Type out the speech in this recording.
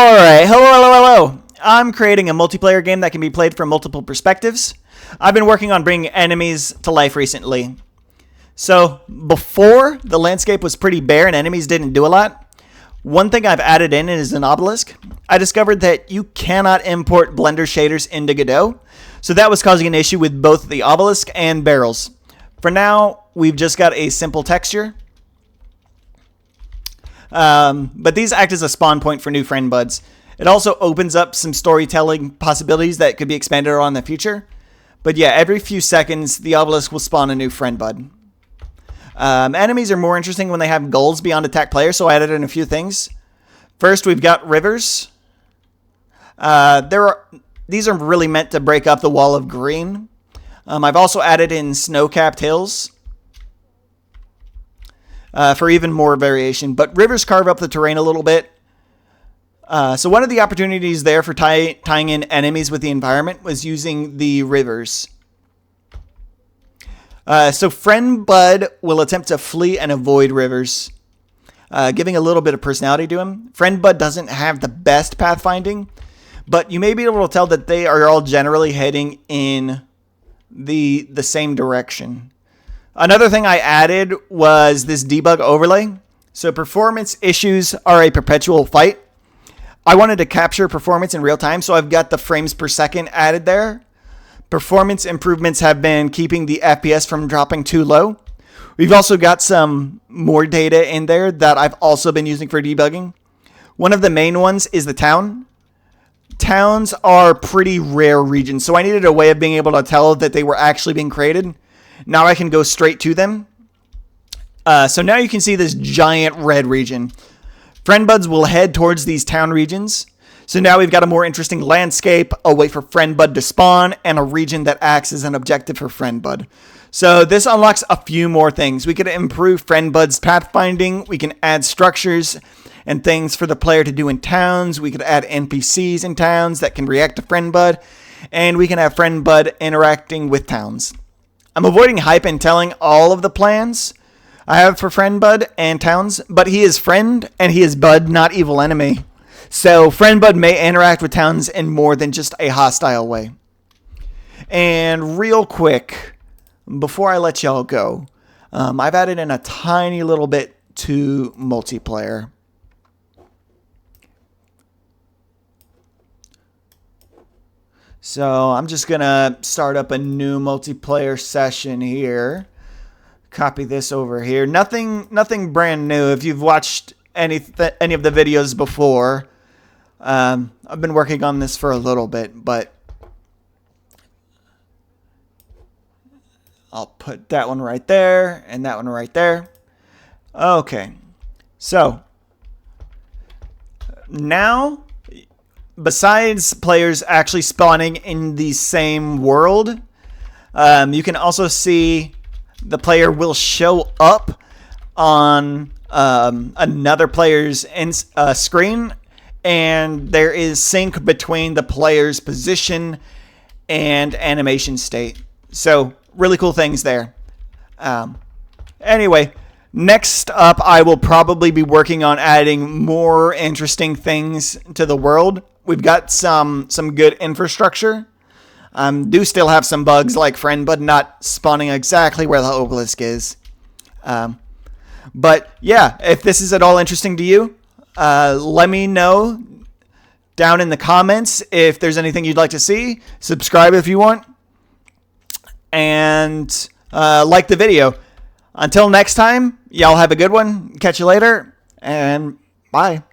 Alright, hello. I'm creating a multiplayer game that can be played from multiple perspectives. I've been working on bringing enemies to life recently. So, before, the landscape was pretty bare and enemies didn't do a lot. One thing I've added in is an obelisk. I discovered that you cannot import Blender shaders into Godot, so that was causing an issue with both the obelisk and barrels. For now, we've just got a simple texture. But these act as a spawn point for new friend buds. It also opens up some storytelling possibilities that could be expanded on in the future. But yeah, every few seconds, the obelisk will spawn a new friend bud. Enemies are more interesting when they have goals beyond attack player, so I added in a few things. First, we've got rivers. These are really meant to break up the wall of green. I've also added in snow-capped hills. For even more variation. But rivers carve up the terrain a little bit. So one of the opportunities there for tying in enemies with the environment was using the rivers. So Friend Bud will attempt to flee and avoid rivers, giving a little bit of personality to him. Friend Bud doesn't have the best pathfinding, but you may be able to tell that they are all generally heading in the same direction. Another thing I added was this debug overlay. So performance issues are a perpetual fight. I wanted to capture performance in real time, so I've got the frames per second added there. Performance improvements have been keeping the FPS from dropping too low. We've also got some more data in there that I've also been using for debugging. One of the main ones is the town. Towns are pretty rare regions, so I needed a way of being able to tell that they were actually being created. Now I can go straight to them. So now you can see this giant red region. Friend buds will head towards these town regions. So now we've got a more interesting landscape, a way for friend bud to spawn, and a region that acts as an objective for friend bud. So this unlocks a few more things. We could improve friend bud's pathfinding. We can add structures and things for the player to do in towns. We could add NPCs in towns that can react to friend bud. And we can have friend bud interacting with towns. I'm avoiding hype and telling all of the plans I have for Friend Bud and Towns, but he is friend and he is Bud, not evil enemy. So Friend Bud may interact with Towns in more than just a hostile way. And real quick, before I let y'all go, I've added in a tiny little bit to multiplayer. So I'm just going to start up a new multiplayer session here. Copy this over here. Nothing brand new. If you've watched any of the videos before, I've been working on this for a little bit, but I'll put that one right there and that one right there. Okay. So now, besides players actually spawning in the same world, you can also see the player will show up on another player's screen, and there is sync between the player's position and animation state. So really cool things there. Anyway, next up, I will probably be working on adding more interesting things to the world. We've got some good infrastructure. Do still have some bugs like Friend Bud not spawning exactly where the obelisk is. But yeah, if this is at all interesting to you, let me know down in the comments if there's anything you'd like to see. Subscribe if you want. And like the video. Until next time, y'all have a good one. Catch you later. And bye.